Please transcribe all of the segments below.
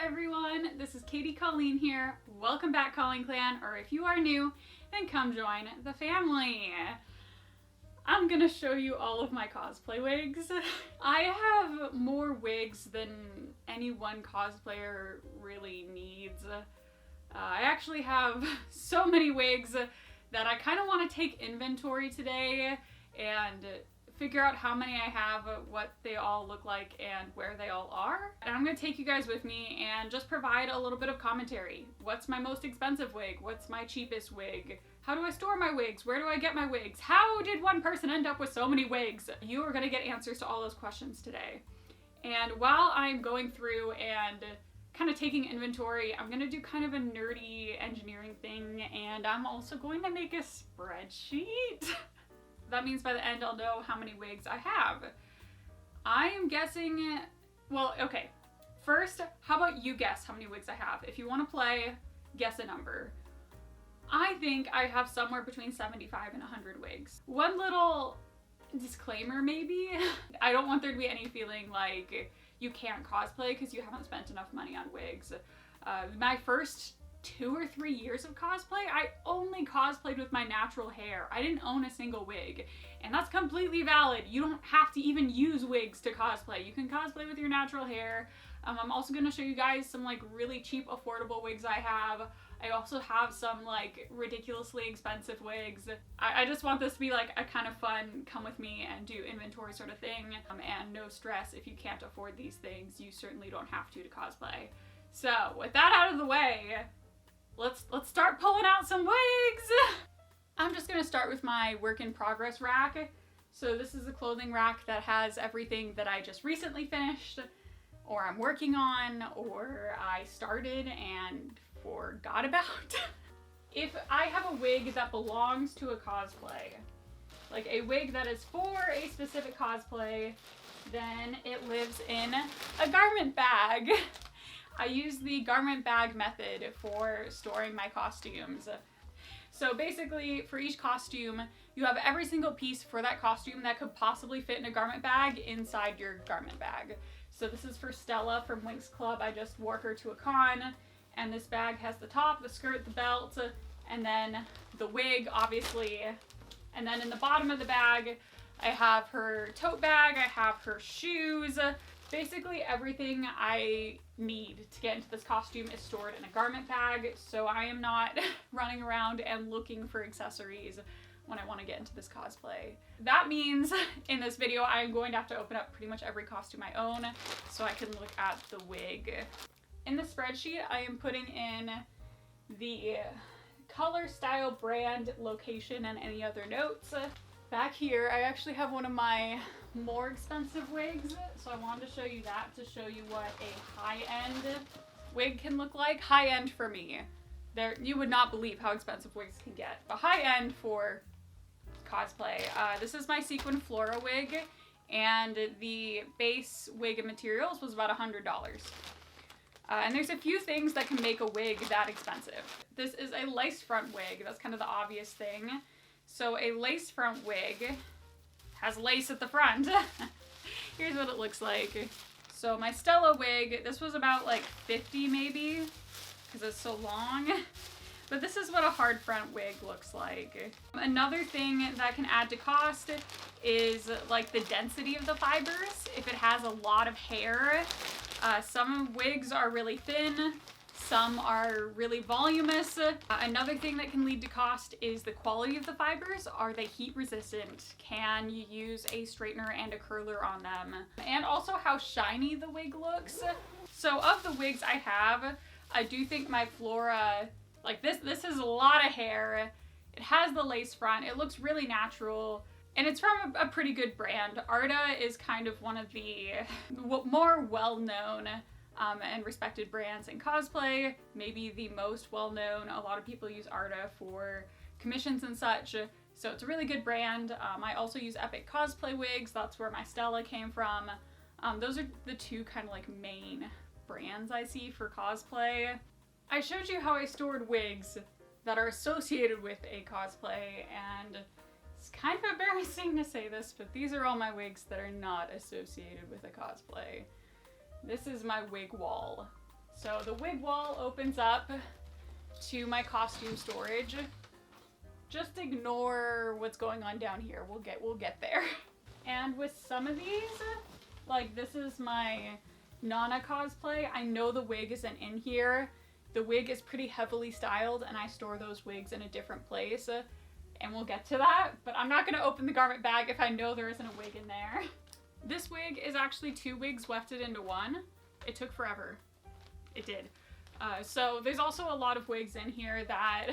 everyone, this is Katie Colleen here. Welcome back, Colleen Clan, or if you are new, then come join the family. I'm gonna show you all of my cosplay wigs. I have more wigs than any one cosplayer really needs. I actually have so many wigs that I kind of want to take inventory today and figure out how many I have, what they all look like, and where they all are. And I'm gonna take you guys with me and just provide a little bit of commentary. What's my most expensive wig? What's my cheapest wig? How do I store my wigs? Where do I get my wigs? How did one person end up with so many wigs? You are gonna get answers to all those questions today. And while I'm going through and kind of taking inventory, I'm gonna do kind of a nerdy engineering thing, and I'm also going to make a spreadsheet. That means by the end I'll know how many wigs I have. I am guessing, well, okay. First, how about you guess how many wigs I have? If you want to play, guess a number. I think I have somewhere between 75 and 100 wigs. One little disclaimer maybe, I don't want there to be any feeling like you can't cosplay because you haven't spent enough money on wigs. My first 2 or 3 years of cosplay, I only cosplayed with my natural hair. I didn't own a single wig, and that's completely valid. You don't have to even use wigs to cosplay. You can cosplay with your natural hair. I'm also going to show you guys some like really cheap, affordable wigs I have. I also have some like ridiculously expensive wigs. I just want this to be like a kind of fun, come with me and do inventory sort of thing, and no stress. If you can't afford these things, you certainly don't have to cosplay. So with that out of the way, let's start pulling out some wigs. I'm just gonna start with my work in progress rack. So this is a clothing rack that has everything that I just recently finished, or I'm working on, or I started and forgot about. If I have a wig that belongs to a cosplay, like a wig that is for a specific cosplay, then it lives in a garment bag. I use the garment bag method for storing my costumes. So basically, for each costume, you have every single piece for that costume that could possibly fit in a garment bag inside your garment bag. So this is for Stella from Wigs Club. I just wore her to a con, and this bag has the top, the skirt, the belt, and then the wig, obviously. And then in the bottom of the bag, I have her tote bag, I have her shoes. Basically everything I need to get into this costume is stored in a garment bag, so I am not running around and looking for accessories when I want to get into this cosplay. That means in this video I am going to have to open up pretty much every costume I own so I can look at the wig. In the spreadsheet I am putting in the color, style, brand, location, and any other notes. Back here I actually have one of my more expensive wigs, so I wanted to show you that to show you what a high-end wig can look like. High-end for me. You would not believe how expensive wigs can get, but high-end for cosplay. This is my sequin Flora wig, and the base wig and materials was about $100. And there's a few things that can make a wig that expensive. This is a lace front wig. That's kind of the obvious thing. So a lace front wig has lace at the front. Here's what it looks like. So my Stella wig, this was about like $50 maybe, because it's so long. But this is what a hard front wig looks like. Another thing that can add to cost is like the density of the fibers. If it has a lot of hair, some wigs are really thin, some are really voluminous. Another thing that can lead to cost is the quality of the fibers. Are they heat resistant? Can you use a straightener and a curler on them? And also how shiny the wig looks. So of the wigs I have, I do think my Flora, like this is a lot of hair. It has the lace front. It looks really natural. And it's from a pretty good brand. Arta is kind of one of the more well-known and respected brands in cosplay, maybe the most well-known. A lot of people use Arta for commissions and such, so it's a really good brand. I also use Epic Cosplay wigs. That's where my Stella came from. Those are the two kind of like main brands I see for cosplay. I showed you how I stored wigs that are associated with a cosplay, and it's kind of embarrassing to say this, but these are all my wigs that are not associated with a cosplay. This is my wig wall. So the wig wall opens up to my costume storage. Just ignore what's going on down here. We'll get there. And with some of these, like this is my Nana cosplay. I know the wig isn't in here. The wig is pretty heavily styled and I store those wigs in a different place. And we'll get to that, but I'm not gonna open the garment bag if I know there isn't a wig in there. This wig is actually 2 wigs wefted into one. It took forever. It did. So there's also a lot of wigs in here that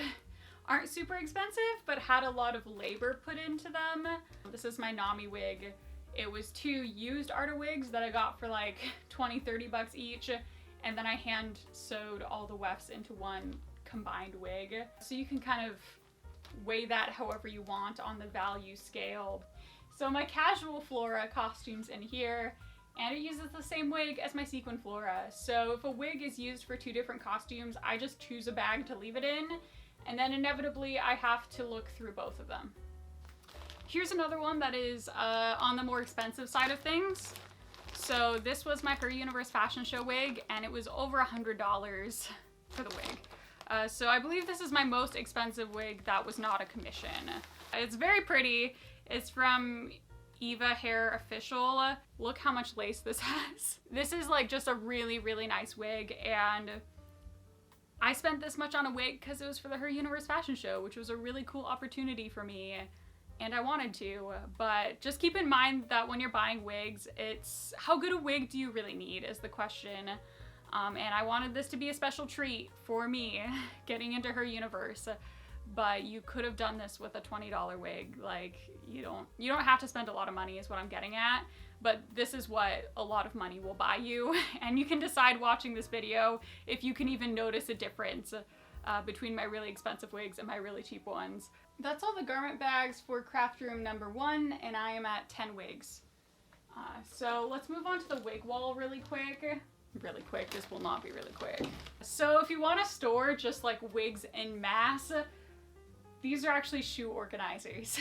aren't super expensive, but had a lot of labor put into them. This is my Nami wig. It was 2 used Arta wigs that I got for like 20-30 bucks each, and then I hand sewed all the wefts into one combined wig. So you can kind of weigh that however you want on the value scale. So my casual Flora costume's in here, and it uses the same wig as my sequin Flora. So if a wig is used for 2 different costumes, I just choose a bag to leave it in, and then inevitably I have to look through both of them. Here's another one that is on the more expensive side of things. So this was my Her Universe fashion show wig, and it was over $100 for the wig. So I believe this is my most expensive wig that was not a commission. It's very pretty. It's from Eva Hair Official. Look how much lace this has. This is like just a really, really nice wig, and I spent this much on a wig because it was for the Her Universe fashion show, which was a really cool opportunity for me, and I wanted to. But just keep in mind that when you're buying wigs, it's how good a wig do you really need is the question. And I wanted this to be a special treat for me getting into Her Universe, but you could have done this with a $20 wig. Like, you don't have to spend a lot of money is what I'm getting at, but this is what a lot of money will buy you, and you can decide watching this video if you can even notice a difference between my really expensive wigs and my really cheap ones. That's all the garment bags for craft room number 1, and I am at 10 wigs. So let's move on to the wig wall really quick. Really quick, this will not be really quick. So if you want to store just like wigs en masse, these are actually shoe organizers.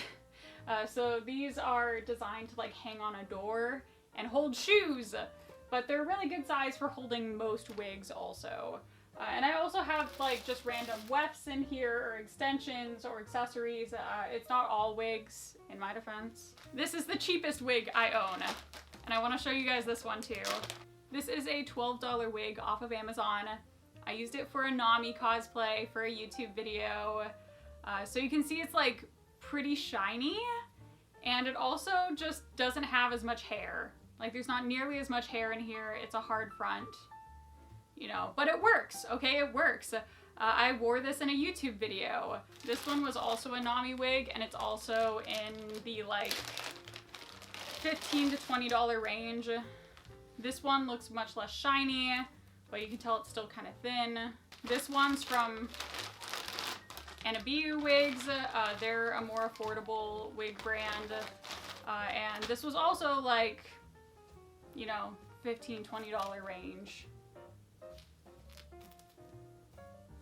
So these are designed to like hang on a door and hold shoes, but they're really good size for holding most wigs also. And I also have like just random wefts in here or extensions or accessories. It's not all wigs, in my defense. This is the cheapest wig I own, and I want to show you guys this one too. This is a $12 wig off of Amazon. I used it for a Nami cosplay for a YouTube video. So you can see it's like pretty shiny, and it also just doesn't have as much hair. Like there's not nearly as much hair in here. It's a hard front, you know, but it works, okay? It works. I wore this in a YouTube video. This one was also a Nami wig, and it's also in the like $15 to $20 range. This one looks much less shiny, but you can tell it's still kind of thin. This one's from Anabiu Wigs. They're a more affordable wig brand. And this was also like, you know, $15, $20 range.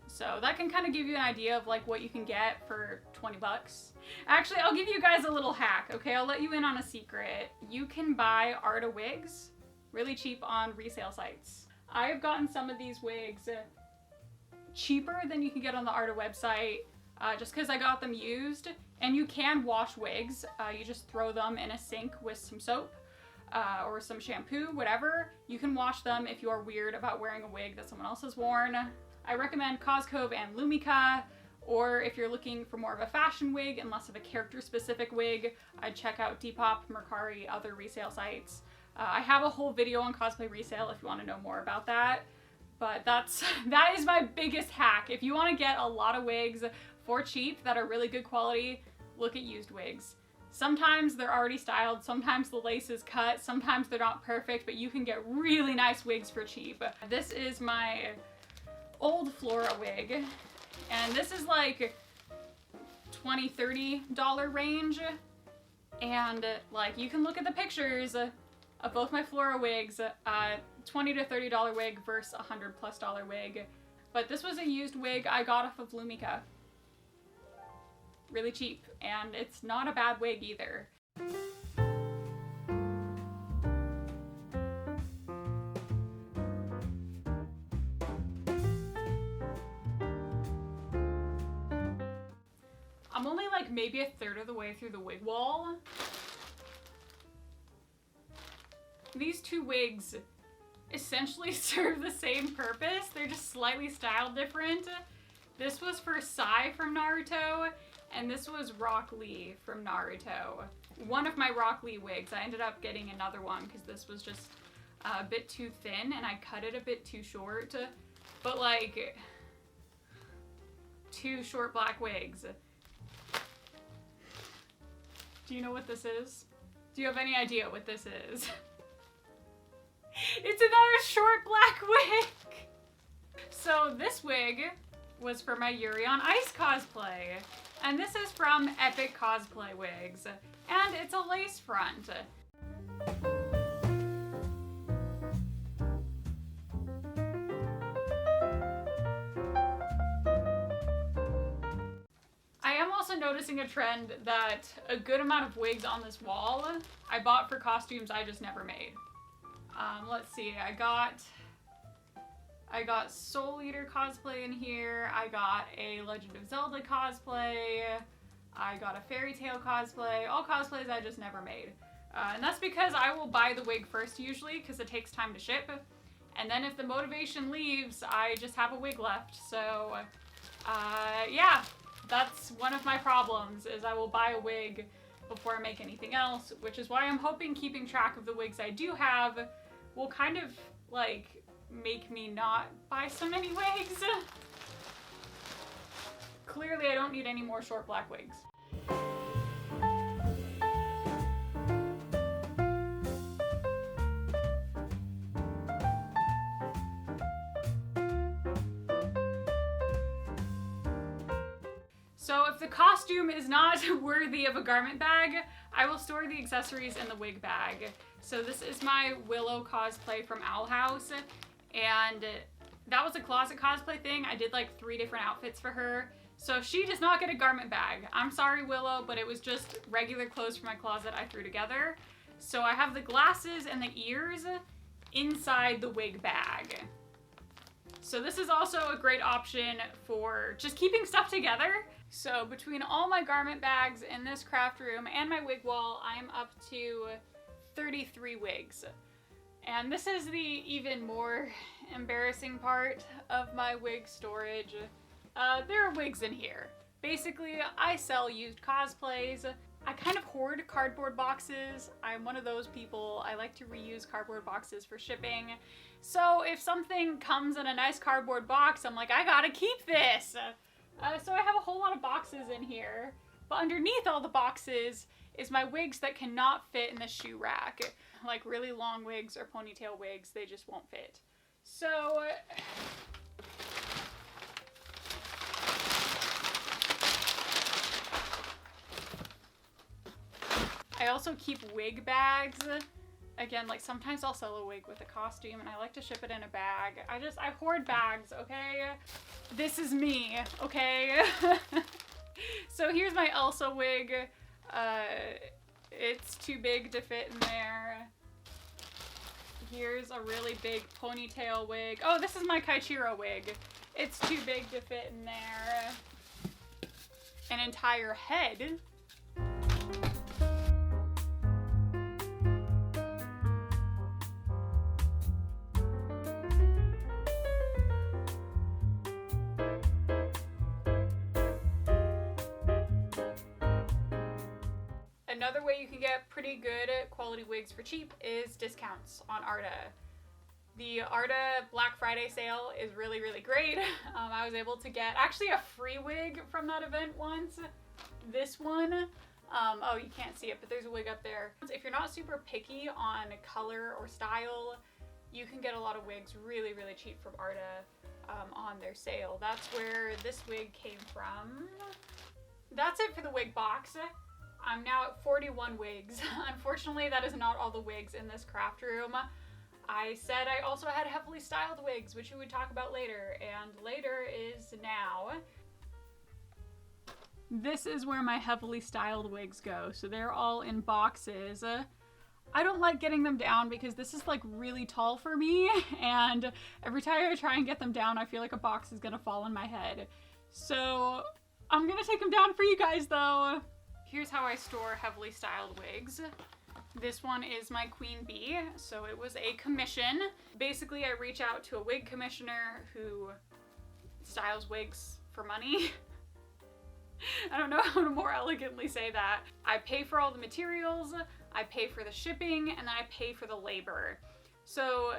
So that can kind of give you an idea of like what you can get for 20 bucks. Actually, I'll give you guys a little hack, okay? I'll let you in on a secret. You can buy Arta wigs really cheap on resale sites. I've gotten some of these wigs cheaper than you can get on the Arta website, just because I got them used. And you can wash wigs. You just throw them in a sink with some soap or some shampoo, whatever. You can wash them if you are weird about wearing a wig that someone else has worn. I recommend Coscove and Lumica, or if you're looking for more of a fashion wig and less of a character-specific wig, I'd check out Depop, Mercari, other resale sites. I have a whole video on cosplay resale if you want to know more about that, but that is my biggest hack. If you want to get a lot of wigs for cheap that are really good quality, look at used wigs. Sometimes they're already styled, sometimes the lace is cut, sometimes they're not perfect, but you can get really nice wigs for cheap. This is my old Flora wig, and this is like $20, $30 range, and like you can look at the pictures of both my Flora wigs, $20 to $30 wig versus $100+ wig. But this was a used wig I got off of Lumica. Really cheap, and it's not a bad wig either. like maybe a third of the way through the wig wall. These two wigs essentially serve the same purpose. They're just slightly styled different. This was for Sai from Naruto, and this was Rock Lee from Naruto. One of my Rock Lee wigs, I ended up getting another one because this was just a bit too thin and I cut it a bit too short. But like, two short black wigs. Do you know what this is? Do you have any idea what this is? It's another short black wig! So this wig was for my Yuri on Ice cosplay. And this is from Epic Cosplay Wigs. And it's a lace front. I am also noticing a trend that a good amount of wigs on this wall I bought for costumes I just never made. Let's see, I got Soul Eater cosplay in here, I got a Legend of Zelda cosplay, I got a Fairy Tail cosplay, all cosplays I just never made. And that's because I will buy the wig first usually, because it takes time to ship. And then if the motivation leaves, I just have a wig left. So, yeah, that's one of my problems, is I will buy a wig before I make anything else, which is why I'm hoping keeping track of the wigs I do have will kind of, like, make me not buy so many wigs. Clearly I don't need any more short black wigs. So if the costume is not worthy of a garment bag, I will store the accessories in the wig bag. So this is my Willow cosplay from Owl House, and that was a closet cosplay thing. I did like 3 different outfits for her. So she does not get a garment bag. I'm sorry, Willow, but it was just regular clothes from my closet I threw together. So I have the glasses and the ears inside the wig bag. So this is also a great option for just keeping stuff together. So between all my garment bags in this craft room and my wig wall, I'm up to 33 wigs. And this is the even more embarrassing part of my wig storage. There are wigs in here. Basically, I sell used cosplays. I kind of hoard cardboard boxes. I'm one of those people. I like to reuse cardboard boxes for shipping. So if something comes in a nice cardboard box, I'm like, I gotta keep this! So I have a whole lot of boxes in here. But underneath all the boxes is my wigs that cannot fit in the shoe rack. Like really long wigs or ponytail wigs, they just won't fit. So I also keep wig bags. Again, like sometimes I'll sell a wig with a costume and I like to ship it in a bag. I hoard bags, okay? This is me, okay? So here's my Elsa wig. It's too big to fit in there. Here's a really big ponytail wig. Oh, this is my Kaichiro wig. It's too big to fit in there. An entire head. Another way you can get pretty good quality wigs for cheap is discounts on Arta. The Arta Black Friday sale is really, really great. I was able to get actually a free wig from that event once. This one. Oh, you can't see it, but there's a wig up there. If you're not super picky on color or style, you can get a lot of wigs really, really cheap from Arta on their sale. That's where this wig came from. That's it for the wig box. I'm now at 41 wigs. Unfortunately, that is not all the wigs in this craft room. I said I also had heavily styled wigs, which we would talk about later, and later is now. This is where my heavily styled wigs go, so they're all in boxes. I don't like getting them down because this is like really tall for me, and every time I try and get them down, I feel like a box is gonna fall on my head. So I'm gonna take them down for you guys though. Here's how I store heavily styled wigs. This one is my queen bee, so it was a commission. Basically, I reach out to a wig commissioner who styles wigs for money. I don't know how to more elegantly say that. I pay for all the materials, I pay for the shipping, and then I pay for the labor. So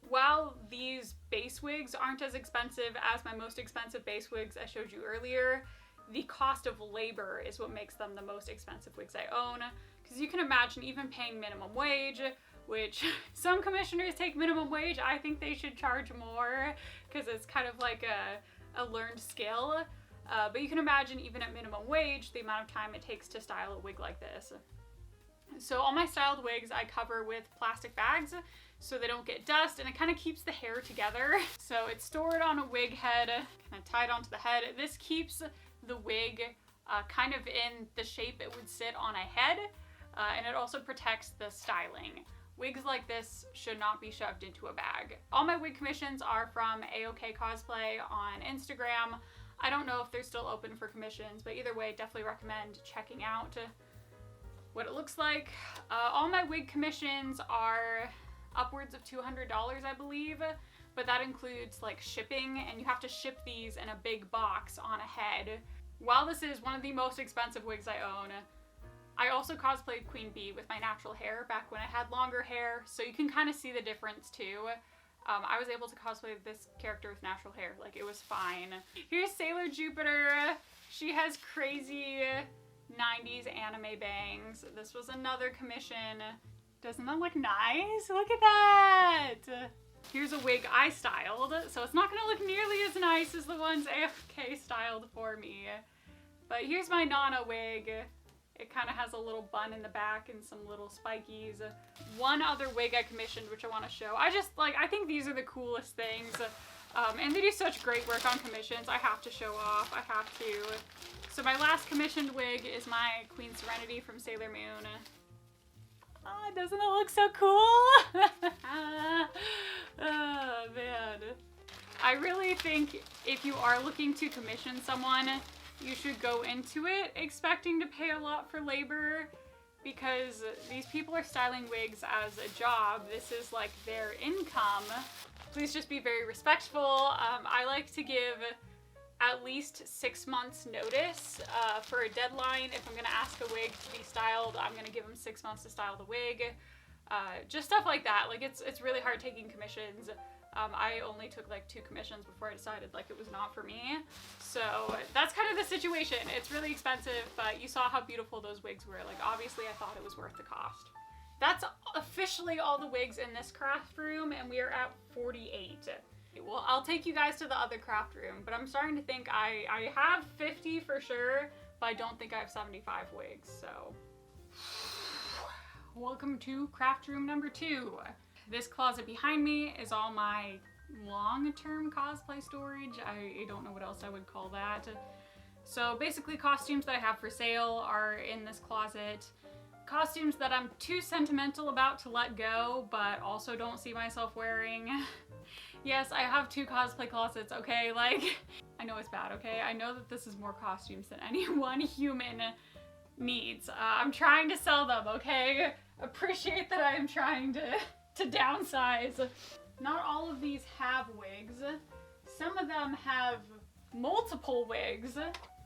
while these base wigs aren't as expensive as my most expensive base wigs I showed you earlier, the cost of labor is what makes them the most expensive wigs I own. Because you can imagine even paying minimum wage, which some commissioners take minimum wage. I think they should charge more because it's kind of like a learned skill. But you can imagine even at minimum wage, the amount of time it takes to style a wig like this. So all my styled wigs I cover with plastic bags so they don't get dust, and it kind of keeps the hair together. So it's stored on a wig head, kind of tied onto the head. This keeps the wig kind of in the shape it would sit on a head, and it also protects the styling. Wigs like this should not be shoved into a bag. All my wig commissions are from AOK Cosplay on Instagram. I don't know if they're still open for commissions, but either way, definitely recommend checking out what it looks like. All my wig commissions are upwards of $200, I believe, but that includes like shipping, and you have to ship these in a big box on a head. While this is one of the most expensive wigs I own, I also cosplayed Queen Bee with my natural hair back when I had longer hair, so you can kind of see the difference too. I was able to cosplay this character with natural hair, like it was fine. Here's Sailor Jupiter. She has crazy 90s anime bangs. This was another commission. Doesn't that look nice? Look at that! Here's a wig I styled, so it's not gonna look nearly as nice as the ones AFK styled for me. But here's my Nana wig. It kind of has a little bun in the back and some little spikies. One other wig I commissioned, which I want to show. I think these are the coolest things. And they do such great work on commissions. I have to show off. I have to. So my last commissioned wig is my Queen Serenity from Sailor Moon. Oh, doesn't it look so cool? Oh, man. I really think if you are looking to commission someone, you should go into it expecting to pay a lot for labor, because these people are styling wigs as a job. This is like their income. Please just be very respectful. I like to give at least 6 months notice for a deadline. If I'm gonna ask a wig to be styled, I'm gonna give them 6 months to style the wig. Just stuff like that. Like it's really hard taking commissions. I only took like 2 commissions before I decided like it was not for me. So that's kind of the situation. It's really expensive, but you saw how beautiful those wigs were. Like obviously I thought it was worth the cost. That's officially all the wigs in this craft room, and we are at 48. Well, I'll take you guys to the other craft room, but I'm starting to think I have 50 for sure, but I don't think I have 75 wigs, so. Welcome to craft room number 2. This closet behind me is all my long-term cosplay storage. I don't know what else I would call that. So basically costumes that I have for sale are in this closet. Costumes that I'm too sentimental about to let go, but also don't see myself wearing. Yes, I have 2 cosplay closets, okay? Like, I know it's bad, okay? I know that this is more costumes than any one human needs. I'm trying to sell them, okay? Appreciate that I am trying to downsize. Not all of these have wigs. Some of them have multiple wigs.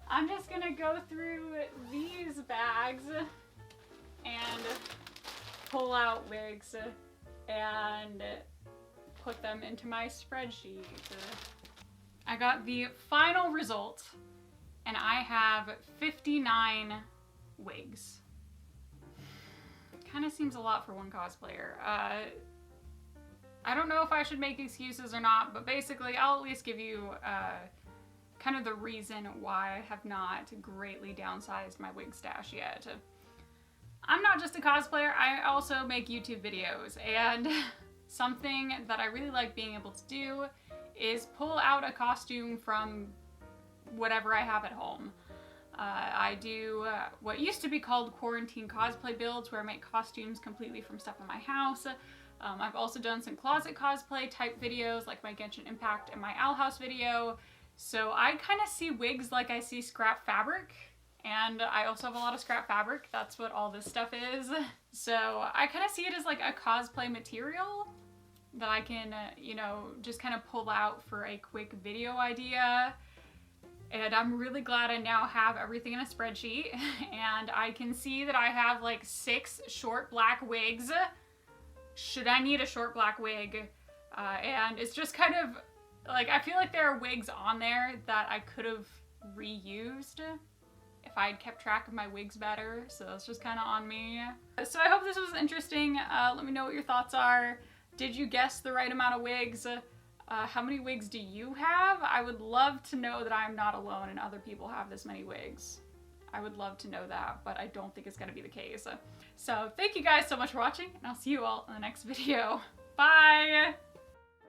I'm just gonna go through these bags and pull out wigs and put them into my spreadsheet. I got the final result, and I have 59 wigs. Kind of seems a lot for one cosplayer. I don't know if I should make excuses or not, but basically I'll at least give you kind of the reason why I have not greatly downsized my wig stash yet. I'm not just a cosplayer, I also make YouTube videos, and something that I really like being able to do is pull out a costume from whatever I have at home. I do what used to be called quarantine cosplay builds, where I make costumes completely from stuff in my house. I've also done some closet cosplay type videos, like my Genshin Impact and my Owl House video. So I kind of see wigs like I see scrap fabric, and I also have a lot of scrap fabric. That's what all this stuff is. So I kind of see it as like a cosplay material that I can, you know, just kind of pull out for a quick video idea. And I'm really glad I now have everything in a spreadsheet, and I can see that I have like 6 short black wigs should I need a short black wig. And it's just kind of like, I feel like there are wigs on there that I could have reused if I had kept track of my wigs better. So that's just kind of on me. So I hope this was interesting. Let me know what your thoughts are. Did you guess the right amount of wigs? How many wigs do you have? I would love to know that I'm not alone and other people have this many wigs. I would love to know that, but I don't think it's gonna be the case. So thank you guys so much for watching, and I'll see you all in the next video. Bye!